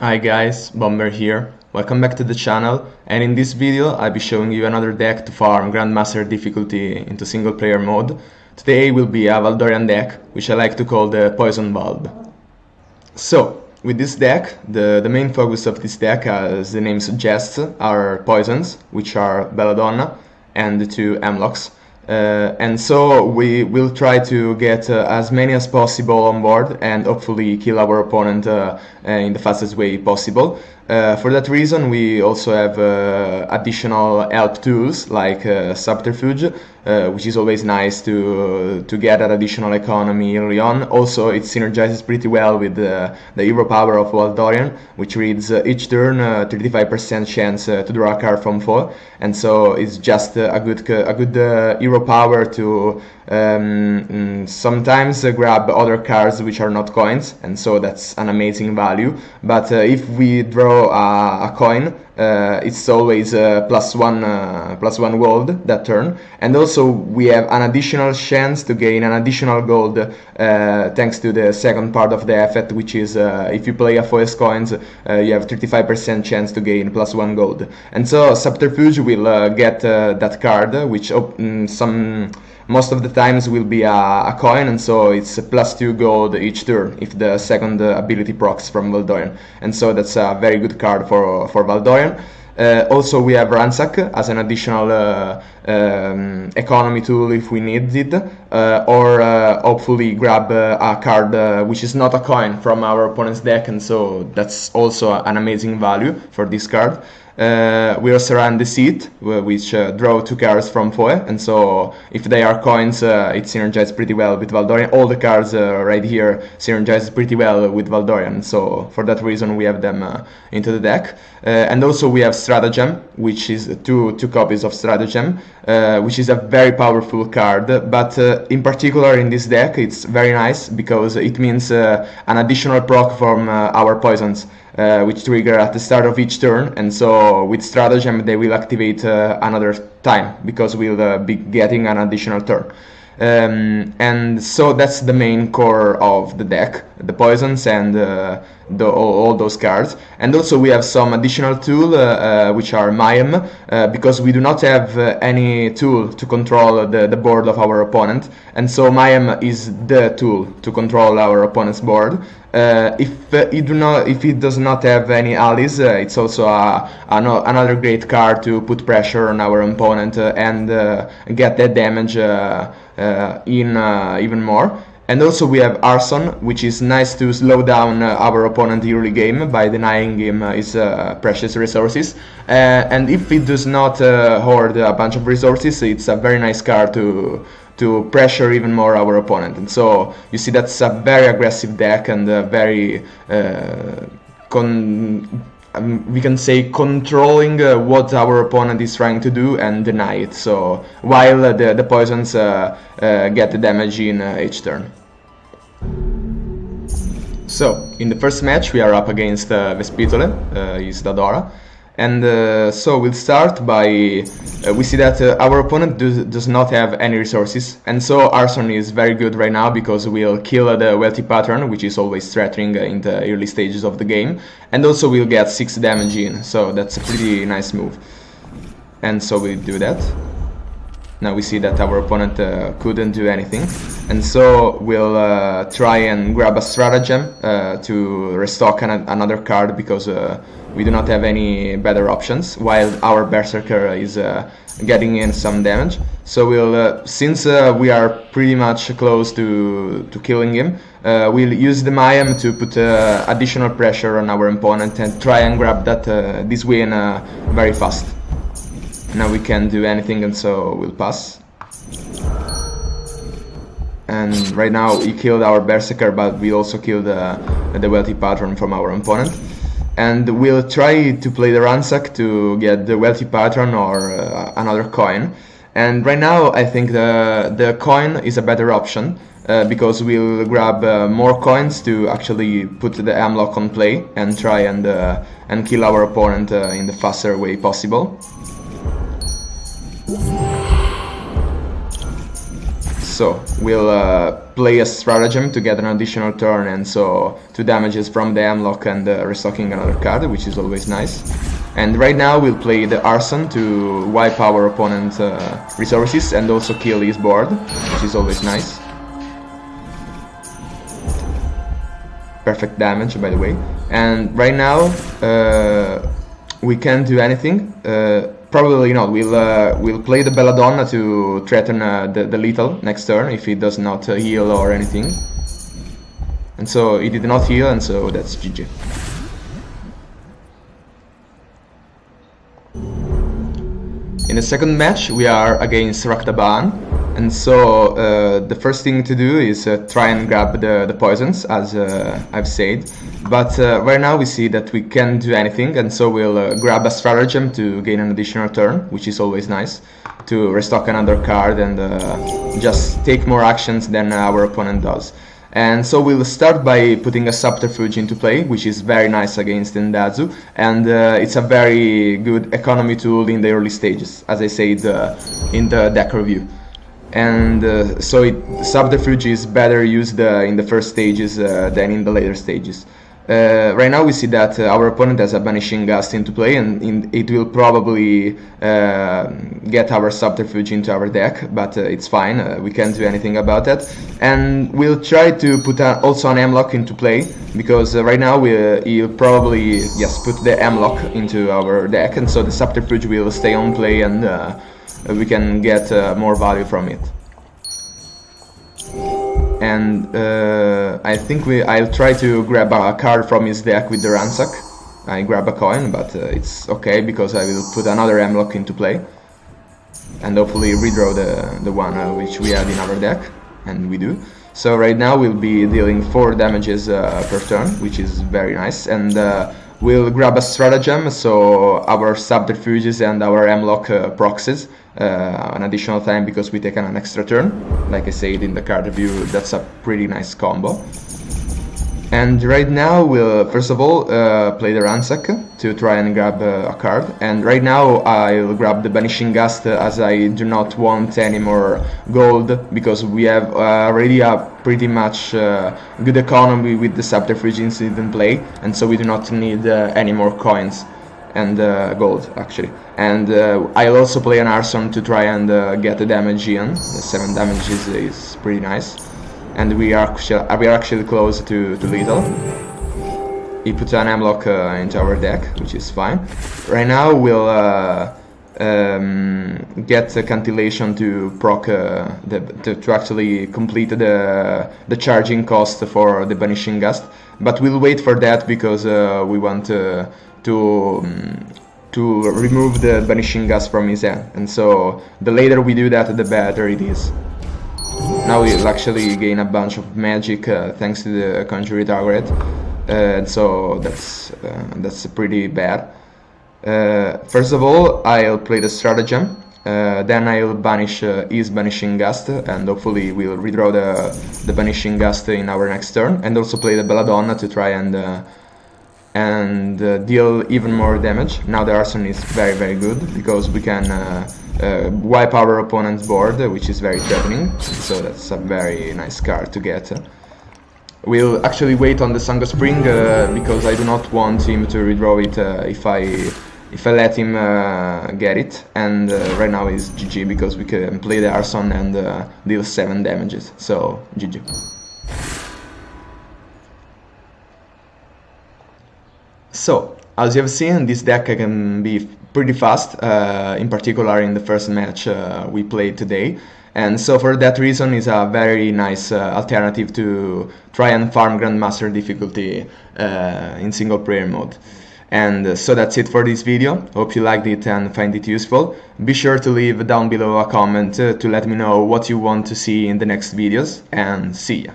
Hi guys, Bomber here. Welcome back to the channel, and in this video I'll be showing you another deck to farm Grandmaster difficulty into single player mode. Today will be a Valdorian deck, which I like to call the Poison VALD. So, with this deck, the main focus of this deck, as the name suggests, are poisons, which are Belladonna and the two Hemlocks. And so we will try to get as many as possible on board and hopefully kill our opponent in the fastest way possible. For that reason, we also have additional help tools like Subterfuge, which is always nice to get an additional economy early on. Also, it synergizes pretty well with the hero power of Valdorian, which reads each turn 35% chance to draw a card from foe, and so it's just a good hero power to sometimes grab other cards which are not coins, and so that's an amazing value. But if we draw a coin, it's always plus one gold that turn, and also we have an additional chance to gain an additional gold thanks to the second part of the effect, which is if you play a foe's coins, you have 35% chance to gain plus one gold. And so Subterfuge will get that card, which most of the times will be a coin, and so it's plus 2 gold each turn if the second ability procs from Valdorian, and so that's a very good card for Valdorian. Also, we have Ransack as an additional economy tool if we need it, or hopefully grab a card which is not a coin from our opponent's deck, and so that's also an amazing value for this card. We also run Deceit, which draw 2 cards from foe, and so if they are coins, it synergizes pretty well with Valdorian. All the cards right here synergize pretty well with Valdorian, so for that reason we have them into the deck. And also we have Stratagem, which is two copies of Stratagem, which is a very powerful card, but in particular in this deck it's very nice because it means an additional proc from our poisons, which trigger at the start of each turn, and so with Stratagem they will activate another time because we'll be getting an additional turn. And so that's the main core of the deck, the poisons and all those cards. And also we have some additional tool which are Mayhem, because we do not have any tool to control the board of our opponent, and so Mayhem is the tool to control our opponent's board. If it does not have any allies, it's also another great card to put pressure on our opponent and get that damage even more. And also we have Arson, which is nice to slow down our opponent early game by denying him his precious resources. And if it does not hoard a bunch of resources, it's a very nice card to pressure even more our opponent. And so you see that's a very aggressive deck and very we can say controlling what our opponent is trying to do and deny it, so while the poisons get the damage in each turn. So in the first match we are up against Vespitole, Isidora, and so we'll start by we see that our opponent does not have any resources, and so Arson is very good right now because we'll kill the wealthy pattern, which is always threatening in the early stages of the game, and also we'll get 6 damage in, so that's a pretty nice move. And so we do that. Now we see that our opponent couldn't do anything, and so we'll try and grab a Stratagem to restock another card because we do not have any better options, while our Berserker is getting in some damage. So we'll, since we are pretty much close to killing him, we'll use the Mayhem to put additional pressure on our opponent and try and grab this win very fast. Now we can't do anything, and so we'll pass. And right now he killed our Berserker, but we also killed the wealthy patron from our opponent. And we'll try to play the Ransack to get the wealthy patron or another coin. And right now I think the coin is a better option, because we'll grab more coins to actually put the Hemlock on play and try and kill our opponent in the faster way possible. So we'll play a Stratagem to get an additional turn, and so 2 damages from the Hemlock and restocking another card, which is always nice. And right now we'll play the Arson to wipe our opponent's resources and also kill his board, which is always nice. Perfect damage, by the way. And right now we can't do anything. Probably not. We'll play the Belladonna to threaten the lethal next turn if he does not heal or anything. And so he did not heal, and so that's GG. In the second match we are against Raktaban, and so the first thing to do is try and grab the poisons, as I've said. But right now we see that we can't do anything, and so we'll grab a Stratagem to gain an additional turn, which is always nice, to restock another card and just take more actions than our opponent does. And so we'll start by putting a Subterfuge into play, which is very nice against Ndazu, and it's a very good economy tool in the early stages, as I said in the deck review. And so Subterfuge is better used in the first stages than in the later stages. Right now we see that our opponent has a Banishing Gust into play, and it will probably get our Subterfuge into our deck, but it's fine, we can't do anything about that. And we'll try to put also an Hemlock into play, because right now he'll probably put the Hemlock into our deck, and so the Subterfuge will stay on play, and we can get more value from it. And I think I'll try to grab a card from his deck with the Ransack. I grab a coin, but it's okay because I will put another Hemlock into play and hopefully redraw the one which we had in our deck, and we do. So right now we'll be dealing 4 damages per turn, which is very nice, and we'll grab a Stratagem, so our Subterfuges and our Hemlock proxies an additional time because we take an extra turn. Like I said in the card review, that's a pretty nice combo. And right now we'll first of all play the Ransack to try and grab a card, and right now I'll grab the Banishing Gust as I do not want any more gold, because we have already a pretty much good economy with the Subterfuge in play, and so we do not need any more coins and gold actually. And I'll also play an Arson to try and get the damage in. The 7 damage is pretty nice, and we are actually close to lethal. He puts an Hemlock into our deck, which is fine. Right now we'll get a Cantillation to proc to actually complete the charging cost for the Banishing Gust, but we'll wait for that because we want to remove the Banishing Gust from his hand, and so the later we do that, the better it is. Now we'll actually gain a bunch of magic thanks to the Conjure Target, and so that's pretty bad. First of all, I'll play the Stratagem, then I'll banish his Banishing Gust, and hopefully we'll redraw the Banishing Gust in our next turn, and also play the Belladonna to try and deal even more damage. Now the Arson is very good because we can wipe our opponent's board, which is very threatening, so that's a very nice card to get. We'll actually wait on the Song of Spring because I do not want him to redraw it if I let him get it, and right now is GG because we can play the Arson and deal 7 damages, so GG. So, as you have seen, this deck can be pretty fast, in particular in the first match we played today, and so for that reason is a very nice alternative to try and farm Grandmaster difficulty in single player mode. And so that's it for this video. Hope you liked it and find it useful. Be sure to leave down below a comment to let me know what you want to see in the next videos, and see ya!